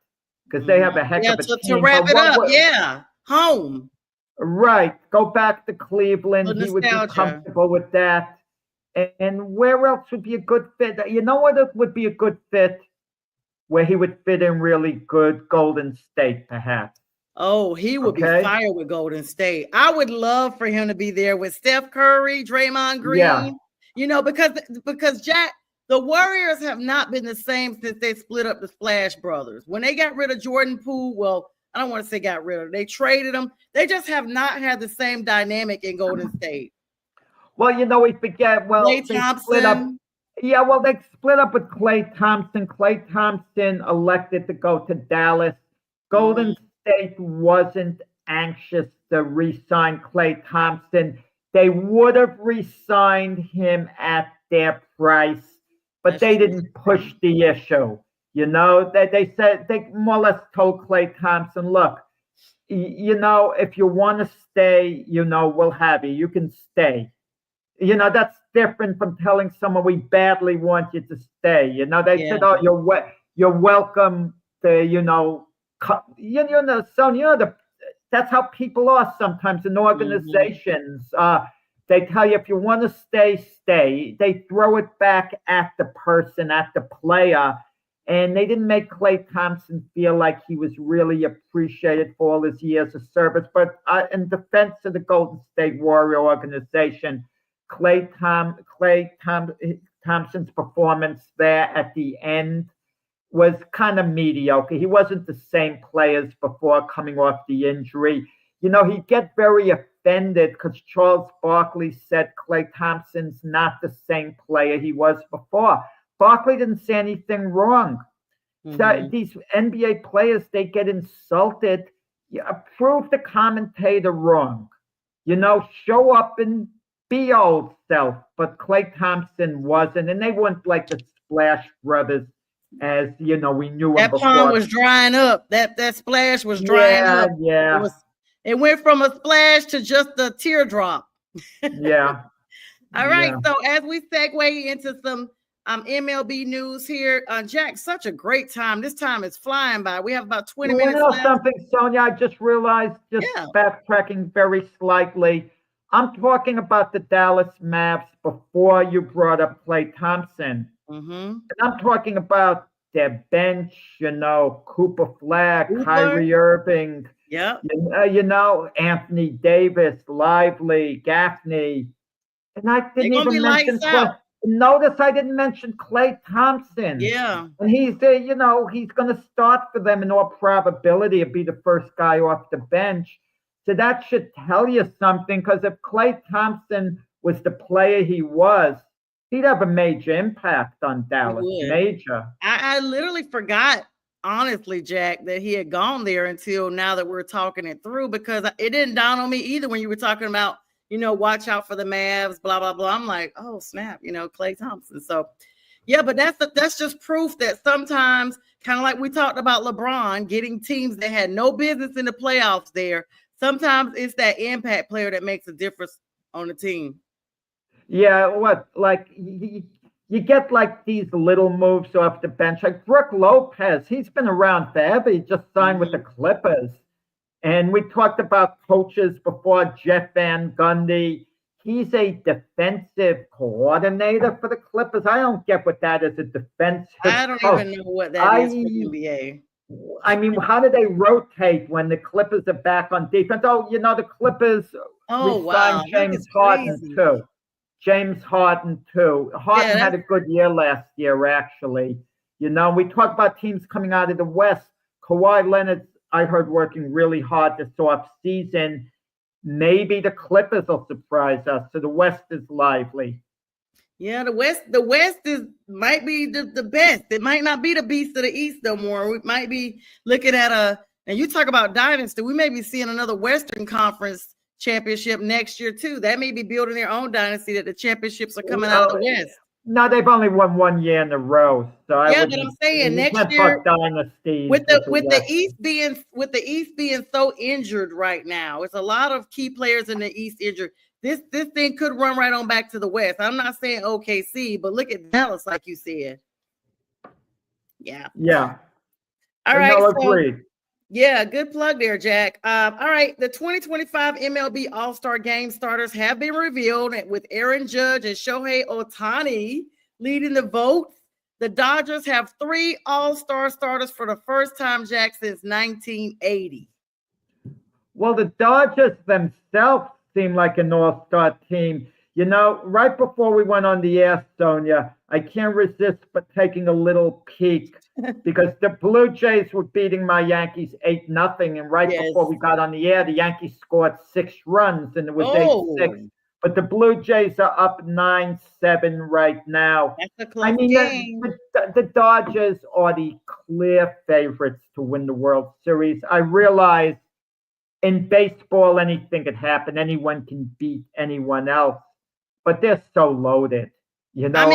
because they have a heck of a team. To wrap it up, home. Right. Go back to Cleveland. He would be comfortable with that. And where else would be a good fit? You know what would be a good fit? Where he would fit in really good? Golden State, perhaps. Oh, he would be fire with Golden State. I would love for him to be there with Steph Curry, Draymond Green. Yeah. Because Jack, the Warriors have not been the same since they split up the Splash Brothers. When they got rid of Jordan Poole, well, I don't want to say got rid of. They traded them. They just have not had the same dynamic in Golden State. Well, we forget. Well, Klay Thompson. Split up. Yeah, well, they split up with Klay Thompson. Klay Thompson elected to go to Dallas. Golden State wasn't anxious to re-sign Klay Thompson. They would have re-signed him at their price, but they didn't push the issue. They said, they more or less told Klay Thompson, look, if you want to stay, we'll have you. You can stay. That's different from telling someone we badly want you to stay. They said, oh, you're welcome to, that's how people are sometimes in organizations. They tell you if you want to stay, stay. They throw it back at the person, at the player. And they didn't make Klay Thompson feel like he was really appreciated for all his years of service. But in defense of the Golden State Warrior organization, Thompson's performance there at the end was kind of mediocre. He wasn't the same player as before coming off the injury. He'd get very offended because Charles Barkley said Klay Thompson's not the same player he was before. Barkley didn't say anything wrong. So these NBA players, they get insulted. Prove the commentator wrong. Show up and be your old self. But Klay Thompson wasn't, and they weren't like the Splash Brothers, as we knew that pond was drying up. That splash was drying up. Yeah. It went from a splash to just a teardrop. Yeah. All right. So as we segue into some MLB news here, Jack, such a great time. This time is flying by. We have about 20 minutes left. Something, Sonia, I just realized, backtracking very slightly. I'm talking about the Dallas Mavs before you brought up Klay Thompson. And I'm talking about their bench, Cooper Flag, Kyrie Irving, Anthony Davis, Lively, Gaffney. And I didn't even mention Klay. Notice I didn't mention Klay Thompson. Yeah. And he's he's going to start for them in all probability and be the first guy off the bench. So that should tell you something, because if Klay Thompson was the player he was, he'd have a major impact on Dallas. Major. I literally forgot, honestly, Jack, that he had gone there until now that we're talking it through, because it didn't dawn on me either when you were talking about, watch out for the Mavs, blah, blah, blah. I'm like, oh, snap, Klay Thompson. So, yeah, but that's just proof that sometimes, kind of like we talked about LeBron getting teams that had no business in the playoffs there, sometimes it's that impact player that makes a difference on the team. Yeah, you get like these little moves off the bench, like Brook Lopez. He's been around forever. He just signed with the Clippers. And we talked about coaches before, Jeff Van Gundy. He's a defensive coordinator for the Clippers. I don't get what that is, a defensive I don't even know what that is for the NBA. I mean, how do they rotate when the Clippers are back on defense? Oh, the Clippers wow. James Harden too. James Harden too. Harden had a good year last year, actually. We talk about teams coming out of the West. Kawhi Leonard, I heard, working really hard this off season. Maybe the Clippers will surprise us. So the West is lively. Yeah, the West might be the best. It might not be the beast of the East no more. We might be looking at and you talk about dynasty, we may be seeing another Western Conference championship next year too. That may be building their own dynasty, that the championships are coming out of the West. No, they've only won 1 year in a row. So but I'm saying next year, with the East being so injured right now, it's a lot of key players in the East injured. This thing could run right on back to the West. I'm not saying OKC, but look at Dallas, like you said. Yeah. All right. No, agreed. Yeah, good plug there, Jack. All right, the 2025 MLB All-Star Game starters have been revealed, with Aaron Judge and Shohei Ohtani leading the votes. The Dodgers have 3 All-Star starters for the first time, Jack, since 1980. Well, the Dodgers themselves seem like an all-star team. Right before we went on the air, Sonia, I can't resist but taking a little peek, because the Blue Jays were beating my Yankees 8-0. And right before we got on the air, the Yankees scored 6 runs, and it was 8-6. But the Blue Jays are up 9-7 right now. That's a close game. The Dodgers are the clear favorites to win the World Series. I realize in baseball, anything can happen. Anyone can beat anyone else. But they're so loaded, unless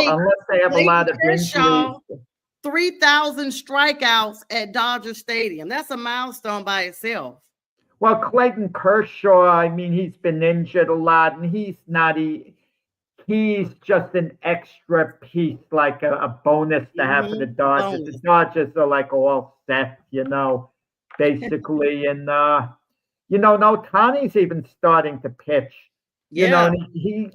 they have a lot of injuries. 3,000 strikeouts at Dodger Stadium. That's a milestone by itself. Well, Clayton Kershaw, he's been injured a lot, and he's just an extra piece, like a bonus to have for the Dodgers. The Dodgers are like all set, basically. And, Ohtani's even starting to pitch. Yeah. And he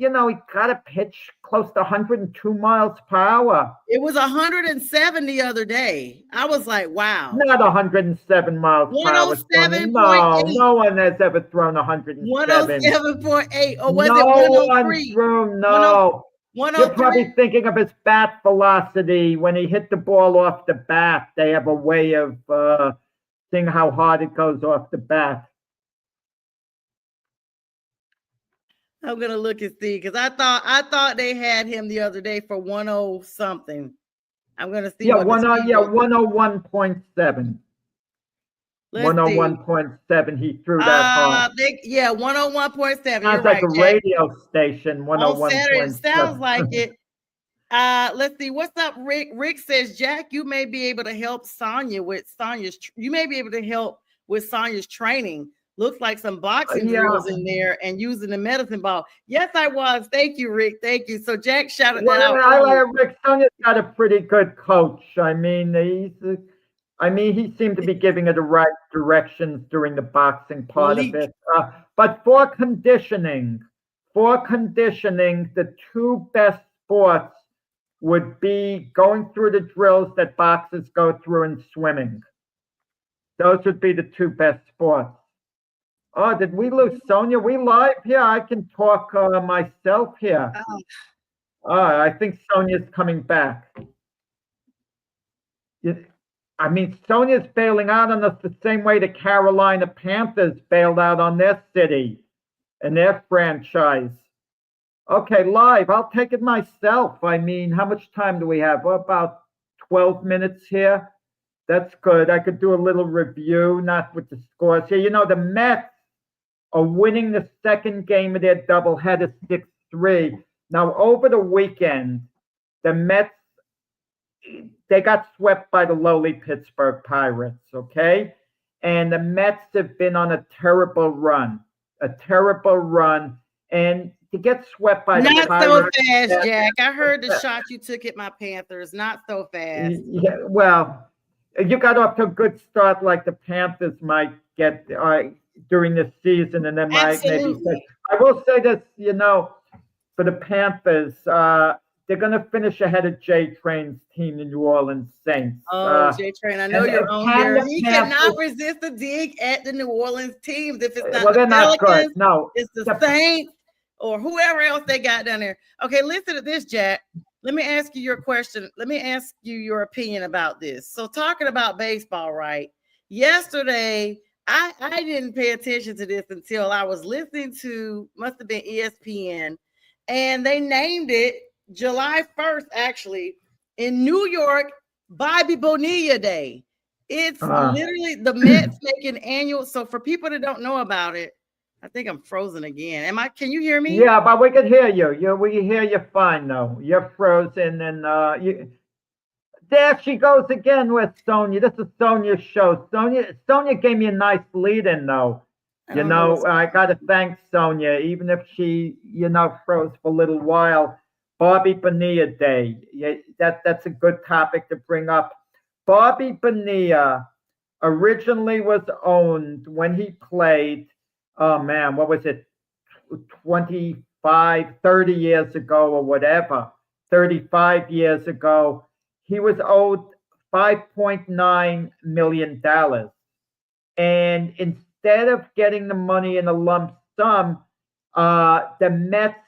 got a pitch close to 102 miles per hour. It was 107 the other day. I was like, wow. Not 107 miles per hour. 107.8. No one has ever thrown 107. 107.8. Or was no it one 103? threw, no. 103? You're probably thinking of his bat velocity. When he hit the ball off the bat, they have a way of seeing how hard it goes off the bat. I'm gonna look and see because I thought they had him the other day for 10 something. I'm gonna see. Yeah, 101.7. 101.7. He threw that hard. 101.7. Sounds You're like right, a radio station. 101.7. Sounds like it. Let's see. What's up, Rick? Rick says, Jack, you may be able to help Sonya with Sonya's. You may be able to help with Sonya's training. Looks like some boxing drills in there and using the medicine ball. Yes, I was. Thank you, Rick. Thank you. So Jack shouted that out. I like Rick. Sonya's got a pretty good coach. I mean, he seemed to be giving it the right directions during the boxing part of it. But for conditioning, the two best sports would be going through the drills that boxers go through and swimming. Those would be the two best sports. Oh, did we lose Sonya? We live here? I can talk myself here. I think Sonya's coming back. I mean, Sonya's bailing out on us the same way the Carolina Panthers bailed out on their city and their franchise. Okay, live. I'll take it myself. I mean, how much time do we have? Well, about 12 minutes here. That's good. I could do a little review, not with the scores here. The Mets are winning the second game of their doubleheader 6-3. Now, over the weekend, the Mets, they got swept by the lowly Pittsburgh Pirates, okay? And the Mets have been on a terrible run. And to get swept by the Pirates. Not so fast, Jack. I heard the shot you took at my Panthers. Not so fast. Yeah, well, you got off to a good start like the Panthers might get during this season, and then might maybe say. I will say this, for the Panthers, they're going to finish ahead of J Train's team, the New Orleans Saints. J Train, I know you're on here. He cannot resist the dig at the New Orleans teams. If it's not they're not good. No, it's the Saints or whoever else they got down there. Okay, listen to this, Jack. Let me ask you your question. Let me ask you your opinion about this. So, talking about baseball, right? Yesterday, I didn't pay attention to this until I was listening to, must have been ESPN, and they named it July 1st, actually, in New York, Bobby Bonilla Day. It's literally the Mets making annual. So for people that don't know about it, I think I'm frozen again. Can you hear me? Yeah, but we can hear you. We hear you fine, though. You're frozen, and there she goes again with Sonya. This is Sonya's show. Sonya gave me a nice lead-in, though. I got to thank Sonya, even if she, froze for a little while. Bobby Bonilla Day. Yeah, that's a good topic to bring up. Bobby Bonilla originally was owned when he played, what was it, 30 years ago or whatever, 35 years ago. He was owed $5.9 million. And instead of getting the money in a lump sum, the Mets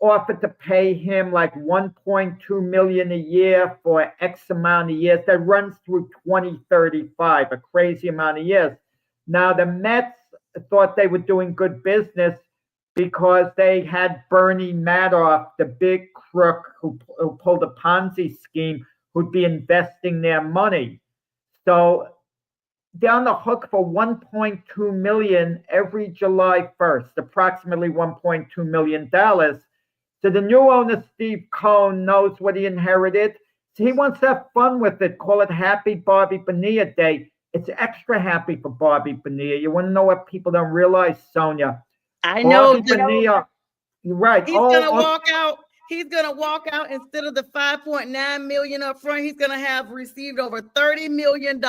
offered to pay him like $1.2 million a year for X amount of years. That runs through 2035, a crazy amount of years. Now, the Mets thought they were doing good business because they had Bernie Madoff, the big crook who pulled a Ponzi scheme, who'd be investing their money. So they're on the hook for $1.2 million every July 1st, approximately $1.2 million. So the new owner, Steve Cohen, knows what he inherited. So he wants to have fun with it. Call it Happy Bobby Bonilla Day. It's extra happy for Bobby Bonilla. You want to know what people don't realize, Sonya? I know. Bobby Bonilla, you're right. He's gonna walk out. He's gonna walk out instead of the $5.9 million up front. He's gonna have received over $30 million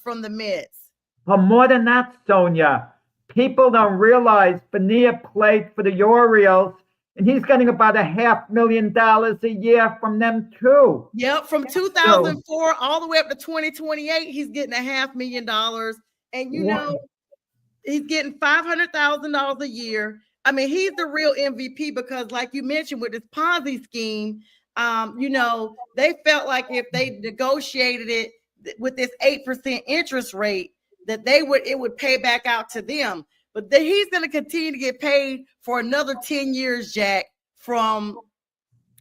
from the Mets. More than that, Sonya. people don't realize Bonilla played for the Orioles, and he's getting about $500,000 a year from them too. Yep, from 2004 all the way up to 2028, he's getting $500,000, and he's getting $500,000 a year. I mean, he's the real MVP because, like you mentioned, with this Ponzi scheme, they felt like if they negotiated it with this 8% interest rate, that it would pay back out to them. But he's going to continue to get paid for another 10 years, Jack, from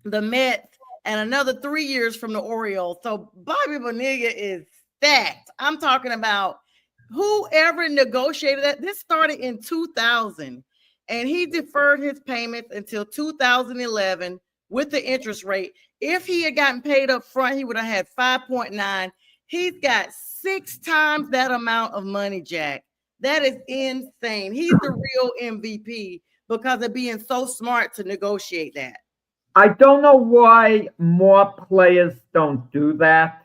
the Mets, and another 3 years from the Orioles. So Bobby Bonilla is stacked. I'm talking about whoever negotiated that. This started in 2000, and he deferred his payments until 2011 with the interest rate. If he had gotten paid up front, he would have had 5.9. He's got 6 times that amount of money, Jack. That is insane. He's the real MVP because of being so smart to negotiate that. I don't know why more players don't do that.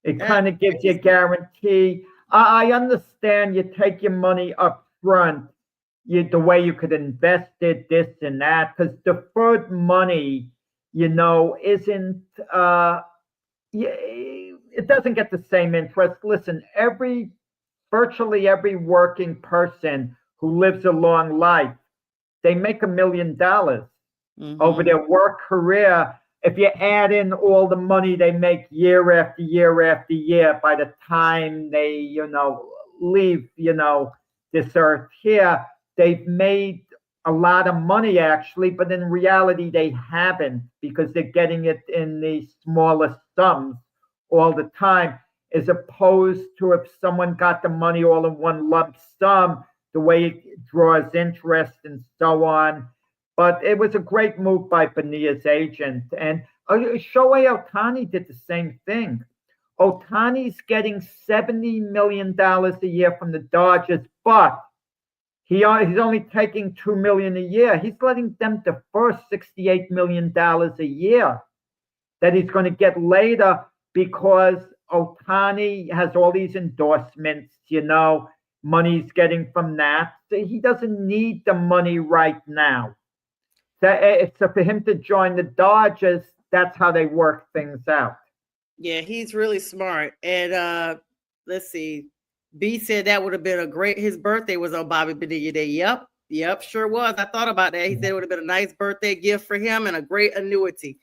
It kind of gives you a guarantee. I understand you take your money up front, the way you could invest it, this and that, because deferred money, isn't, it doesn't get the same interest. Listen, virtually every working person who lives a long life, they make $1 million over their work career. If you add in all the money they make year after year after year, by the time they, leave, this earth here, they've made a lot of money actually, but in reality they haven't, because they're getting it in the smallest sums all the time, as opposed to if someone got the money all in one lump sum, the way it draws interest and so on. But it was a great move by Bonilla's agent. And Shohei Ohtani did the same thing. Ohtani's getting $70 million a year from the Dodgers, but he's only taking $2 million a year. He's letting them defer $68 million a year that he's going to get later, because Ohtani has all these endorsements, money's getting from that. So he doesn't need the money right now. So for him to join the Dodgers, that's how they work things out. Yeah, he's really smart. And let's see. B said that would have been his birthday was on Bobby Bonilla Day. Yep, sure was. I thought about that. He said it would have been a nice birthday gift for him and a great annuity.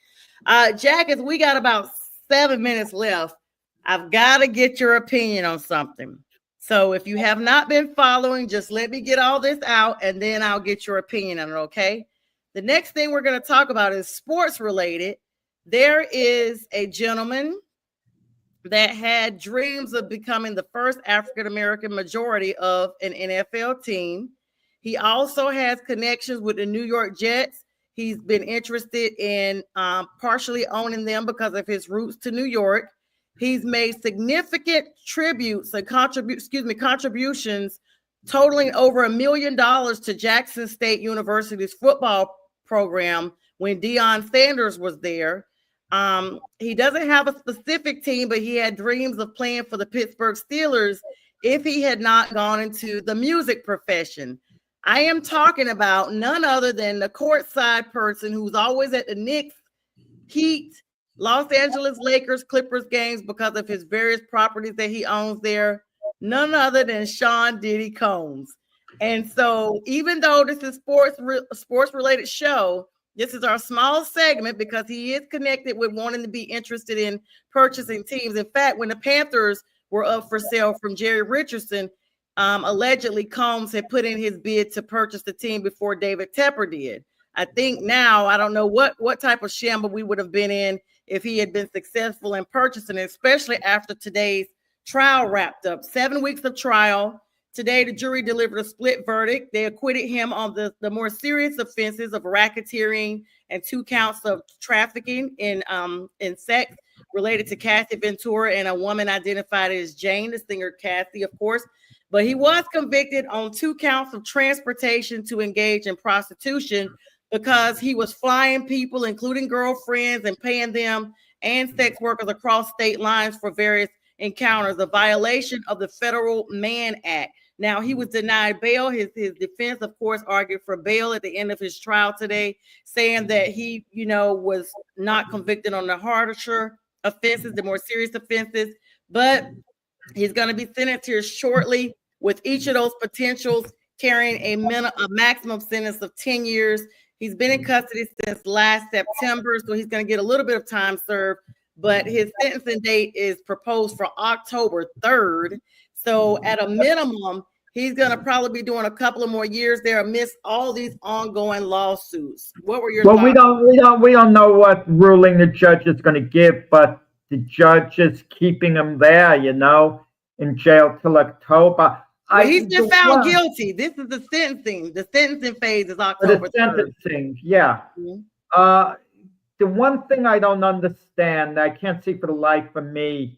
Jack, as we got about 7 minutes left, I've got to get your opinion on something. So if you have not been following, just let me get all this out and then I'll get your opinion on it, okay? The next thing we're going to talk about is sports related. There is a gentleman that had dreams of becoming the first African-American majority of an NFL team. He also has connections with the New York Jets. He's been interested in partially owning them because of his roots to New York. He's made significant tributes and contributions totaling over $1 million to Jackson State University's football program when Deion Sanders was there. He doesn't have a specific team, but he had dreams of playing for the Pittsburgh Steelers if he had not gone into the music profession. I am talking about none other than the courtside person who's always at the Knicks, Heat, Los Angeles Lakers, Clippers games because of his various properties that he owns there. None other than Sean Diddy Combs. And so even though this is sports related show, this is our small segment because he is connected with wanting to be interested in purchasing teams. In fact, when the Panthers were up for sale from Jerry Richardson, allegedly Combs had put in his bid to purchase the team before David Tepper did. I think now, I don't know what type of shamble we would have been in if he had been successful in purchasing it, especially after today's trial wrapped up. 7 weeks of trial. Today, the jury delivered a split verdict. They acquitted him on the more serious offenses of racketeering and 2 counts of trafficking in sex related to Kathy Ventura and a woman identified as Jane, the singer Kathy, of course. But he was convicted on 2 counts of transportation to engage in prostitution because he was flying people, including girlfriends, and paying them and sex workers across state lines for various encounters, a violation of the Federal Mann Act. Now, he was denied bail. His defense, of course, argued for bail at the end of his trial today, saying that he, was not convicted on the harsher offenses, the more serious offenses, but he's going to be sentenced here shortly, with each of those potentials carrying a maximum sentence of 10 years. He's been in custody since last September, so he's going to get a little bit of time served, but his sentencing date is proposed for October 3rd. So at a minimum, he's going to probably be doing a couple of more years there amidst all these ongoing lawsuits. What were your thoughts? We don't know what ruling the judge is going to give, but the judge is keeping him there, in jail till October. Well, he's been found guilty. This is the sentencing. The sentencing phase is October 3rd. The sentencing, yeah. Mm-hmm. The one thing I don't understand, I can't see for the life of me,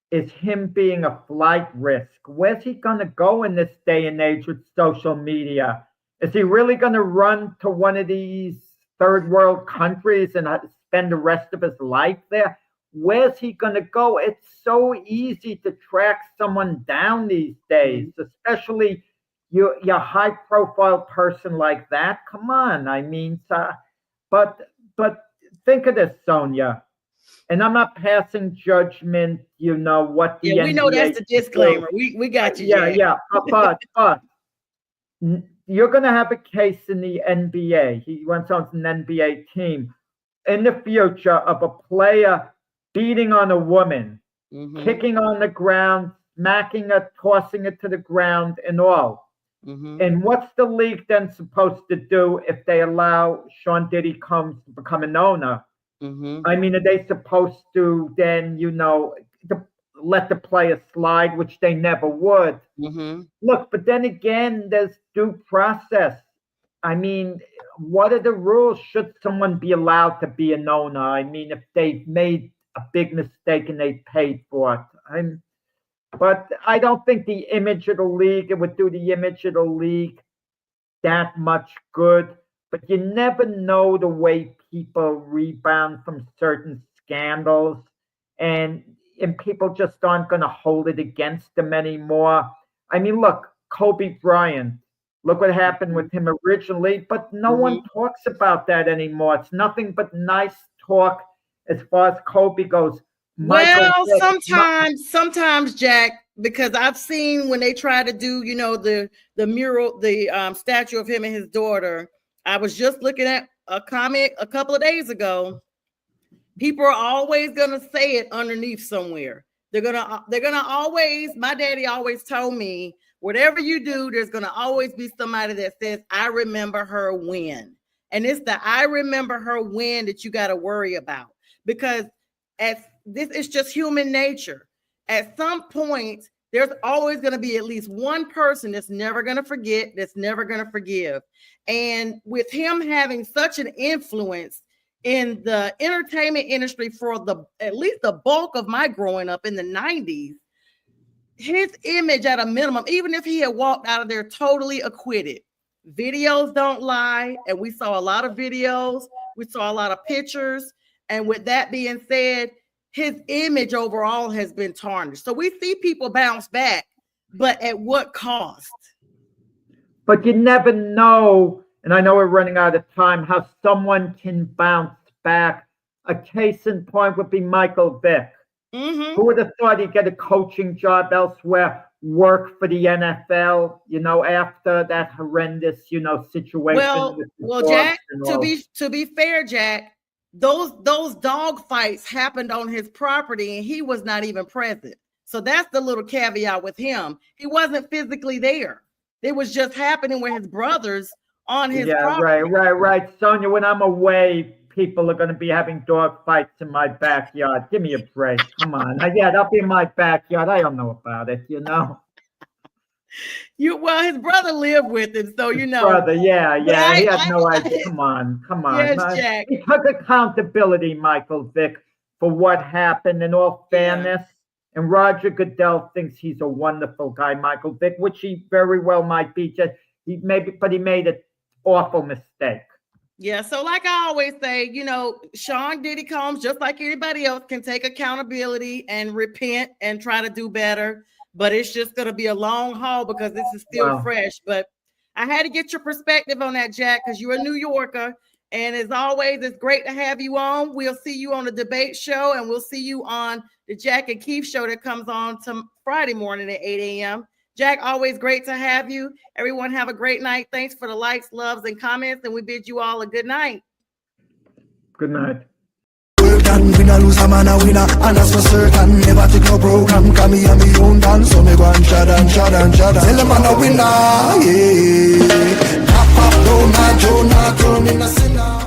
is him being a flight risk. Where's he going to go in this day and age with social media? Is he really going to run to one of these third world countries and spend the rest of his life there? Where's he going to go? It's so easy to track someone down these days, especially you're a high profile person like that. Come on. I mean, but think of this, Sonia. And I'm not passing judgment, what the NBA we know that's the disclaimer. We got you. Yeah. But you're going to have a case in the NBA. He went on an NBA team in the future of a player beating on a woman, kicking on the ground, smacking her, tossing it to the ground, and all. And what's the league then supposed to do if they allow Sean Diddy Combs to become an owner? I mean, are they supposed to then, let the player slide, which they never would? Look, but then again, there's due process. I mean, what are the rules? Should someone be allowed to be an owner? I mean, if they've made a big mistake and they paid for it. But I don't think the image of the league, it would do the image of the league that much good. But you never know the way people rebound from certain scandals, and people just aren't going to hold it against them anymore. I mean, look, Kobe Bryant, look what happened with him originally, but no one talks about that anymore. It's nothing but nice talk as far as Kobe goes. Sometimes, Jack, because I've seen when they try to do, the mural, the statue of him and his daughter. I was just looking at a comment a couple of days ago. People are always gonna say it underneath somewhere. They're gonna always. My daddy always told me, whatever you do, there's gonna always be somebody that says, "I remember her when," and it's the "I remember her when" that you got to worry about, because this is just human nature. At some point, there's always going to be at least one person that's never going to forget, that's never going to forgive. And with him having such an influence in the entertainment industry for at least the bulk of my growing up in the 90s, his image at a minimum, even if he had walked out of there totally acquitted, videos don't lie. And we saw a lot of videos. We saw a lot of pictures. And with that being said, his image overall has been tarnished. So we see people bounce back, but at what cost? But you never know, and I know we're running out of time, how someone can bounce back. A case in point would be Michael Vick. Who would have thought he'd get a coaching job elsewhere, work for the NFL, after that horrendous, situation. Well, Jack, to be fair, Jack, those dog fights happened on his property and he was not even present. So that's the little caveat with him. He wasn't physically there. It was just happening with his brothers on his property. Right. Sonia, when I'm away, people are going to be having dog fights in my backyard. Give me a break. Come on. That'll be in my backyard. I don't know about it, His brother lived with him, so Brother, he had no idea. Come on. Yes, Jack. He took accountability, Michael Vick, for what happened. In all fairness, and Roger Goodell thinks he's a wonderful guy, Michael Vick, which he very well might be. But he made an awful mistake. Yeah, so like I always say, Sean Diddy Combs, just like anybody else, can take accountability and repent and try to do better. but it's just going to be a long haul because this is still fresh. But I had to get your perspective on that, Jack, because you're a New Yorker. And as always, it's great to have you on. We'll see you on the debate show, and we'll see you on the Jack and Keith show that comes on Friday morning at 8 a.m. Jack, always great to have you. Everyone have a great night. Thanks for the likes, loves, and comments, and we bid you all a good night. Good night. Winner lose a man a winner, and that's for certain. Never take no program, cause me and me own dance. So me go and shut and shut and shut. Tell a man a winner, yeah. Pop up, don't not, Jonah, turn in a sinner.